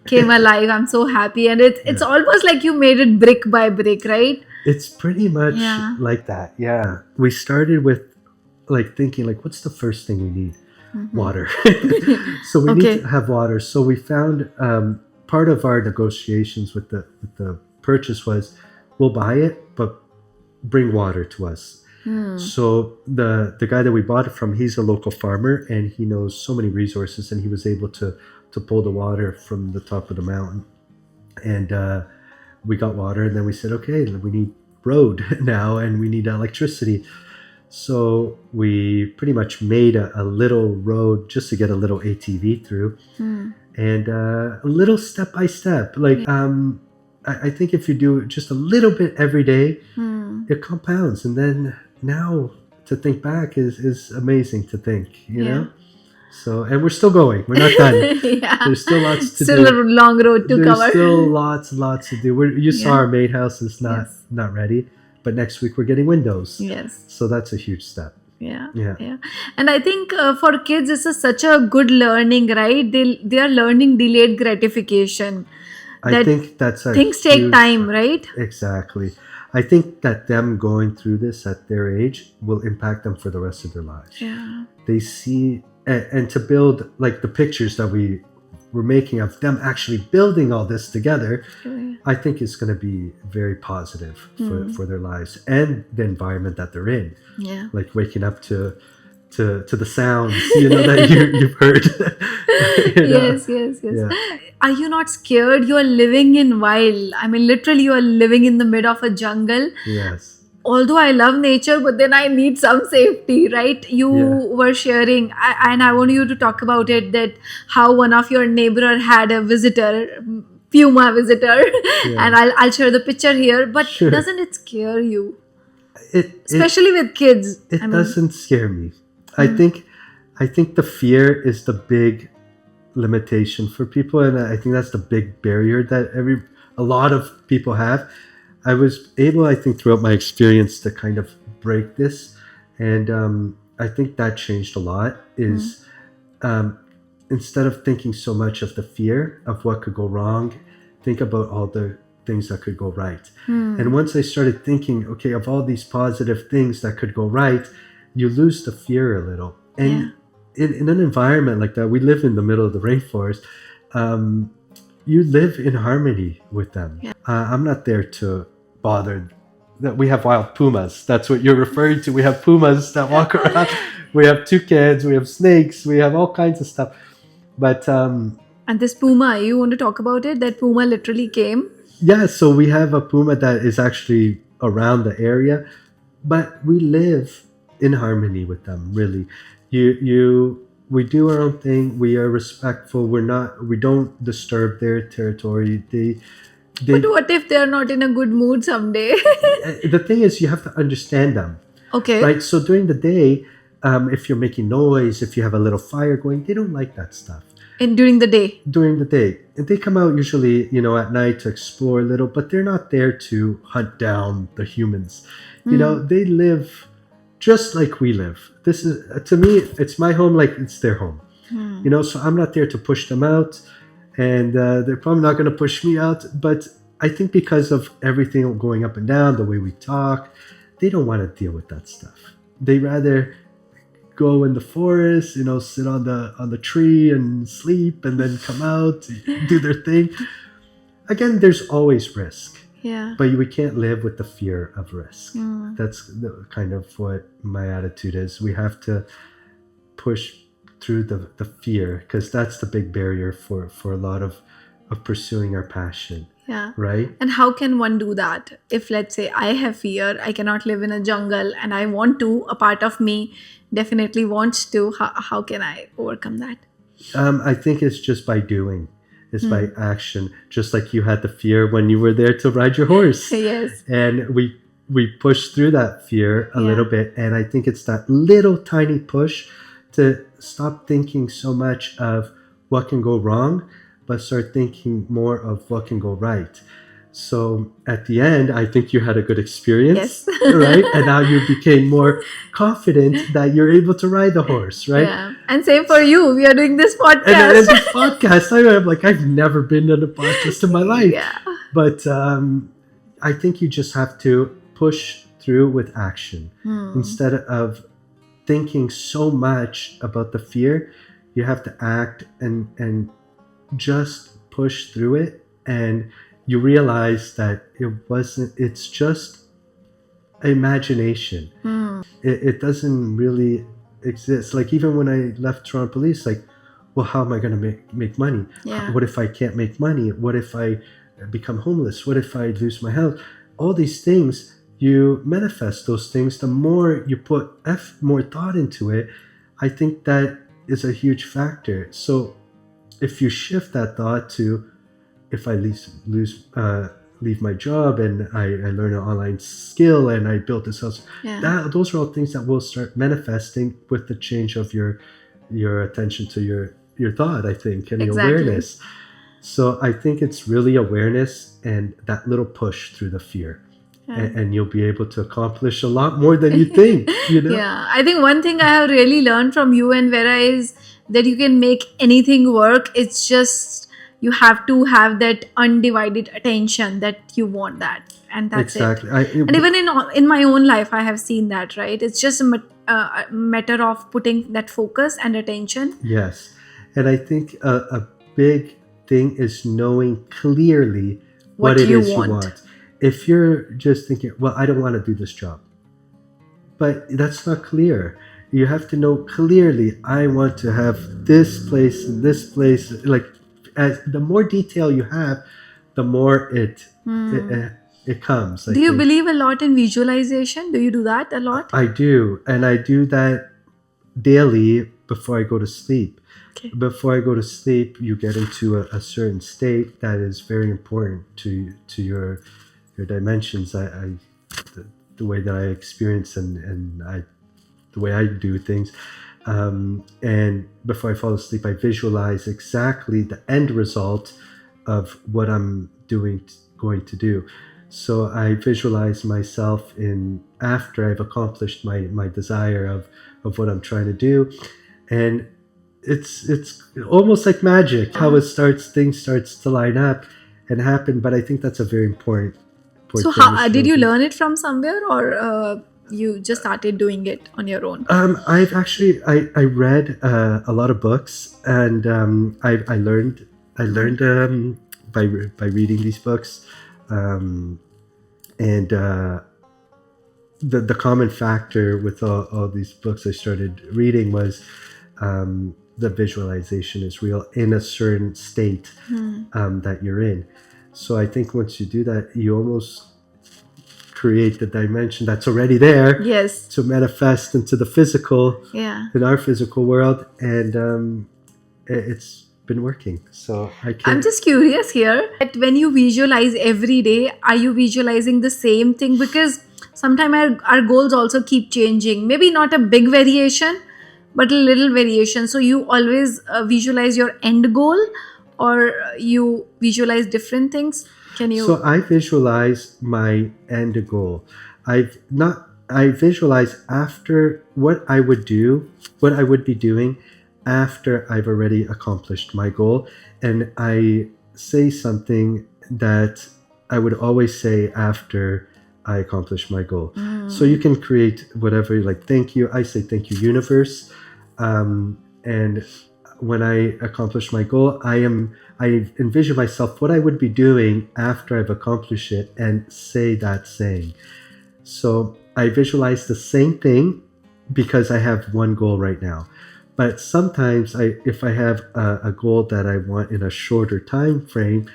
came alive. I'm so happy. And it's almost like you made it brick by brick, right? It's pretty much like that. Yeah. We started with like thinking like, what's the first thing we need? Water. So we need to have water. So we found part of our negotiations with the purchase was, we'll buy it, but bring water to us. So the guy that we bought it from, he's a local farmer, and he knows so many resources, and he was able to pull the water from the top of the mountain. And we got water, and then we said, okay, we need road now, and we need electricity. So we pretty much made a little road just to get a little ATV through, and a little step by step. Like I think if you do just a little bit every day, it compounds. And then now to think back is amazing to think, you know. So, and we're still going. We're not done. There's still lots to do. Still a long road to cover. There's still lots to do. You saw our maid house is not ready. But next week we're getting windows. Yes. So that's a huge step. Yeah. And I think for kids, this is such a good learning, right? They are learning delayed gratification. I think that's a things take time, right? Exactly. I think that them going through this at their age will impact them for the rest of their lives. Yeah. They see, and to build like the pictures that we were making of them actually building all this together, I think it's going to be very positive for their lives and the environment that they're in. Yeah. Like waking up to the sounds, you know, that you've heard. Yes. Yeah. Are you not scared? You are living in wild. I mean, literally, you are living in the middle of a jungle. Yes. Although I love nature, but then I need some safety, right? You were sharing, and I want you to talk about it, that how one of your neighbor had a visitor, Puma visitor, and I'll share the picture here. But doesn't it scare you? Especially with kids. It doesn't scare me. I think the fear is the big limitation for people, and I think that's the big barrier that a lot of people have. I was able, I think, throughout my experience to kind of break this. And I think that changed a lot. Is um, instead of thinking so much of the fear of what could go wrong, think about all the things that could go right. And once I started thinking, okay, of all these positive things that could go right, you lose the fear a little. And in an environment like that, we live in the middle of the rainforest. You live in harmony with them. I'm not there to bother. That we have wild pumas. That's what you're referring to. We have pumas that walk around. We have toucans. We have snakes. We have all kinds of stuff. But And this puma, you want to talk about it? That puma literally came. yeah, so we have a puma that is actually around the area, but we live in harmony with them. Really, we do our own thing. We are respectful. We don't disturb their territory. But what if they're not in a good mood someday? The thing is, you have to understand them, Okay. right? So during the day, if you're making noise, if you have a little fire going, they don't like that stuff. And during the day. During the day, and they come out usually, at night to explore a little, but they're not there to hunt down the humans. They live just like we live. This is, to me, it's my home like it's their home. So I'm not there to push them out, and they're probably not going to push me out. But I think because of everything going up and down, the way we talk, they don't want to deal with that stuff. They rather go in the forest, sit on the tree and sleep, and then come out, do their thing. Again, there's always risk. Yeah. But we can't live with the fear of risk. That's kind of what my attitude is. We have to push through the fear, because that's the big barrier for a lot of pursuing our passion. Yeah. Right? And how can one do that? If, let's say, I have fear, I cannot live in a jungle, and I want to, a part of me definitely wants to, how can I overcome that? I think it's just by doing. It's by action. Just like you had the fear when you were there to ride your horse. Yes. And we pushed through that fear a little bit. And I think it's that little tiny push to stop thinking so much of what can go wrong, but start thinking more of what can go right. So at the end, I think you had a good experience, Yes. right? And now you became more confident that you're able to ride the horse, right? Yeah. And same for you. We are doing this podcast. And then this podcast, I'm like, I've never been on a podcast in my life. Yeah. But I think you just have to push through with action. Instead of thinking so much about the fear, you have to act and just push through it. And you realize that it's just imagination. It doesn't really exist. Like, even when I left Toronto Police, like, well, how am I going to make money? Yeah. What if I can't make money? What if I become homeless? What if I lose my health? All these things, you manifest those things. The more you put more thought into it, I think that is a huge factor. So if you shift that thought to, if I leave my job and I learn an online skill and I build this house, those are all things that will start manifesting with the change of your attention to your thought, I think, and your awareness. So I think it's really awareness and that little push through the fear. And you'll be able to accomplish a lot more than you think. Yeah. I think one thing I have really learned from you and Vera is that you can make anything work. It's just you have to have that undivided attention that you want that, and that's it. And even in my own life, I have seen that. Right? It's just a matter of putting that focus and attention. Yes, and I think a big thing is knowing clearly what it is you want. If you're just thinking, well, I don't want to do this job, but that's not clear. You have to know clearly, I want to have this place and this place. Like, as the more detail you have, the more it comes. Do you believe a lot in visualization? Do you do that a lot? I do, and I do that daily before I go to sleep. Okay. Before I go to sleep, you get into a certain state that is very important to your dimensions. The way that I experience and the way I do things. And before I fall asleep, I visualize exactly the end result of what I'm going to do. So I visualize myself in after I've accomplished my desire of what I'm trying to do, and it's almost like magic how it starts things starts to line up and happen. But I think that's a very important So thing. how did you learn it from somewhere, or you just started doing it on your own? I've actually I read a lot of books, and I learned by reading these books, and the common factor with all these books I started reading was the visualization is real in a certain state that you're in. So I think once you do that, you almost create the dimension that's already there Yes. to manifest into the physical, Yeah. in our physical world, and it's been working. So I'm just curious here that when you visualize every day, are you visualizing the same thing? Because sometimes our goals also keep changing. Maybe not a big variation, but a little variation. So you always visualize your end goal, or you visualize different things? Can you? So I visualize my end goal. I visualize after what I would do, what I would be doing after I've already accomplished my goal. And I say something that I would always say after I accomplish my goal. So you can create whatever, like, thank you. I say, thank you, universe. And when I accomplish my goal, I envision myself what I would be doing after I've accomplished it and say that saying. So I visualize the same thing because I have one goal right now. But sometimes if I have a goal that I want in a shorter time frame,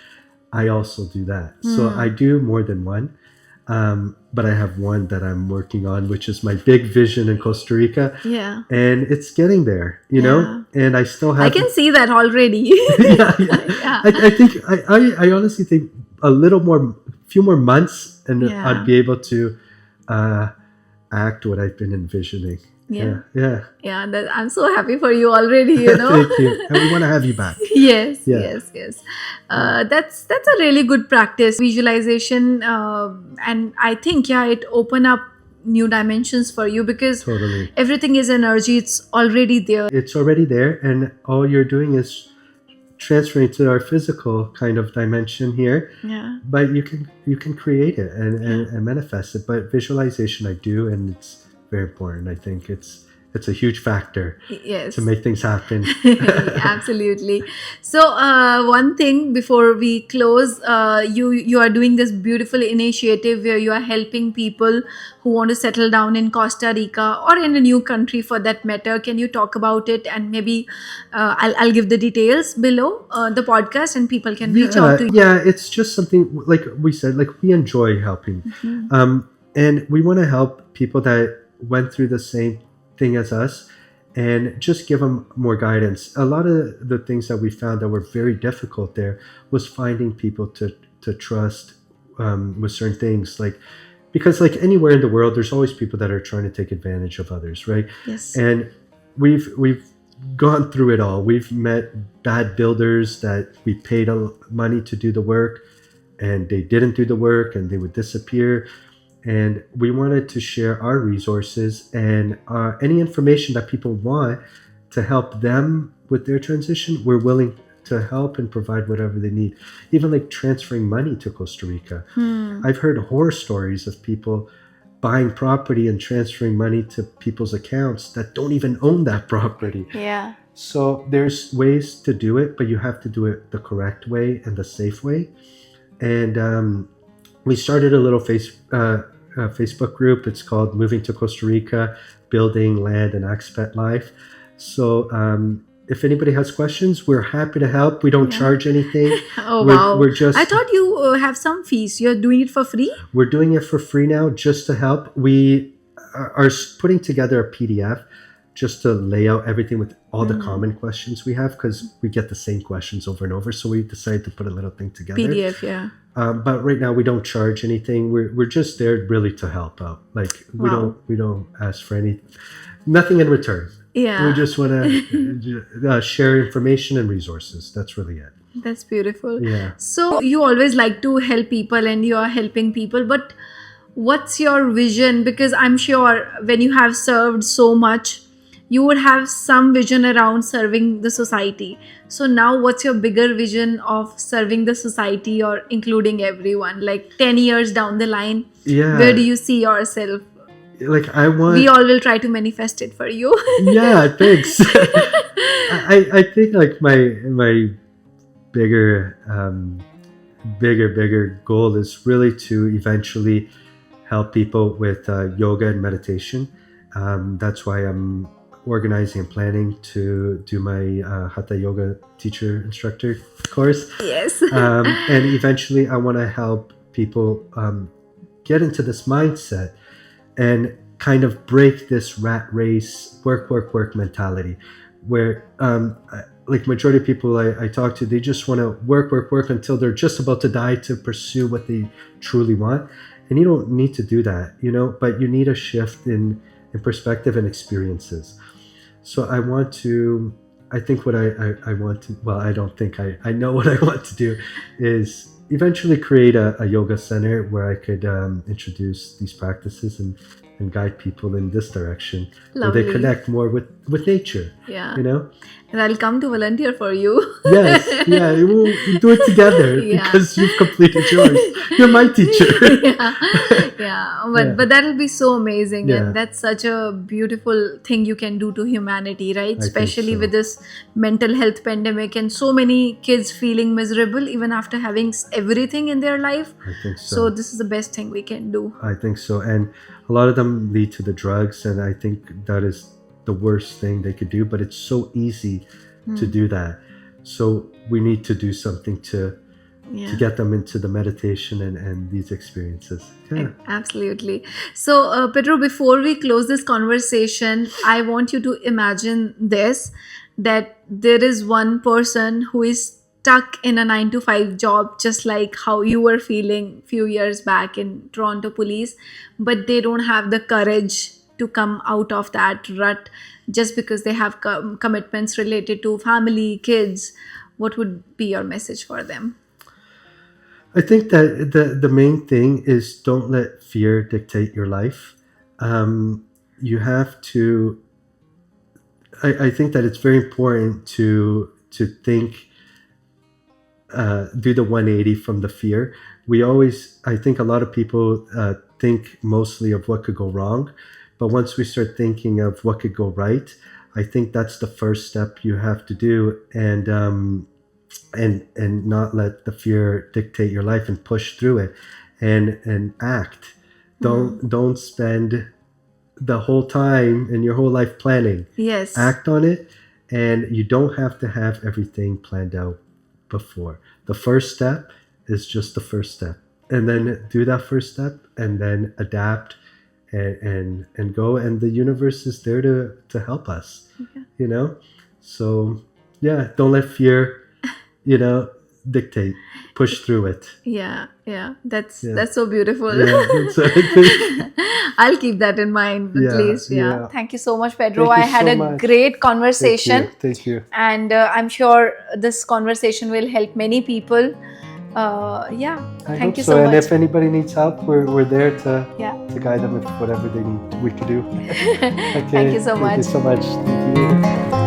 I also do that. So I do more than one. But I have one that I'm working on, which is my big vision in Costa Rica. Yeah. And it's getting there, you know? And I still have... I can see that already. Yeah. I think, I honestly think a few more months and I'd be able to act what I've been envisioning. Yeah. I'm so happy for you already, you know. Thank you. And we want to have you back. Yes. That's a really good practice, visualization, and I think it open up new dimensions for you because everything is energy. It's already there. It's already there, and all you're doing is transferring to our physical kind of dimension here. Yeah. But you can create it and manifest it. But visualization, I do, and it's very important. I think it's a huge factor to make things happen. Absolutely. So one thing before we close, you are doing this beautiful initiative where you are helping people who want to settle down in Costa Rica or in a new country for that matter. Can you talk about it? And maybe I'll give the details below the podcast and people can reach out to you. Yeah, it's just something, like we said, like we enjoy helping. And we want to help people that went through the same thing as us and just give them more guidance. A lot of the things that we found that were very difficult there was finding people to trust with certain things, because like anywhere in the world there's always people that are trying to take advantage of others, right? Yes. And we've gone through it all. We've met bad builders that we paid money to do the work and they didn't do the work and they would disappear. And we wanted to share our resources and any information that people want to help them with their transition. We're willing to help and provide whatever they need, even like transferring money to Costa Rica. I've heard horror stories of people buying property and transferring money to people's accounts that don't even own that property. Yeah. So there's ways to do it, but you have to do it the correct way and the safe way. And we started a little Facebook group. It's called Moving to Costa Rica, Building Land and Expat Life. So if anybody has questions, we're happy to help. We don't charge anything. Wow. We're just... I thought you have some fees. You're doing it for free? We're doing it for free now just to help. We are putting together a PDF just to lay out everything with all the common questions we have, because we get the same questions over and over. So we decided to put a little thing together. PDF, yeah. But right now we don't charge anything. We're just there really to help out. Like we don't ask for nothing in return. Yeah. We just want to share information and resources. That's really it. That's beautiful. Yeah. So you always like to help people and you are helping people, but what's your vision? Because I'm sure when you have served so much, you would have some vision around serving the society. So now what's your bigger vision of serving the society or including everyone? Like 10 years down the line, where do Yeah. you see yourself? Like I We want. all will try to manifest it for you. Yeah. Thanks. I think like my bigger bigger goal is really to eventually help people with yoga and meditation. That's why I'm organizing and planning to do my hatha yoga teacher instructor course. Yes. And eventually I want to help people get into this mindset and kind of break this rat race work mentality where like majority of people I talk to, they just want to work until they're just about to die to pursue what they truly want. And you don't need to do that, but you need a shift in perspective and experiences. So I think what I want to, well, I don't think I know what I want to do is eventually create a yoga center where I could introduce these practices and guide people in this direction where they Lovely. connect more with nature. Yeah. And I'll come to volunteer for you. Yes, yeah, we'll do it together. Yeah. Because you've completed yours. You're my teacher. Yeah. But that'll be so amazing, Yeah. and that's such a beautiful thing you can do to humanity, right? I think Especially so. with this mental health pandemic and so many kids feeling miserable even after having everything in their life. I think So so. this is the best thing we can do. I think so. And a lot of them lead to the drugs, and I think that is the worst thing they could do, but it's so easy to do that. So we need to do something to get them into the meditation and these experiences. Yeah. Absolutely. So, Pedro, before we close this conversation, I want you to imagine this, that there is one person who is stuck in a 9 to 5 job, just like how you were feeling few years back in Toronto police, but they don't have the courage to come out of that rut just because they have commitments related to family, kids. What would be your message for them? I think that the main thing is don't let fear dictate your life. You have to. I think that it's very important to think, do the 180 from the fear. I think a lot of people think mostly of what could go wrong, but once we start thinking of what could go right, I think that's the first step you have to do, and not let the fear dictate your life and push through it, and act. Don't spend the whole time and your whole life planning. Yes. Act on it, and you don't have to have everything planned out before. The first step is just the first step, and then do that first step, and then adapt and go, and the universe is there to help us. So yeah, don't let fear dictate. Push through it. Yeah, that's so beautiful. Yeah, that's what I think. I'll keep that in mind at least. Yeah. Thank you so much, Pedro. Thank you I had so a much. great conversation. Thank you. And I'm sure this conversation will help many people. I thank hope you so And much. if anybody needs help, we're there to guide them with whatever we could do. Okay, Thank you so much. Thank you so much. Thank you.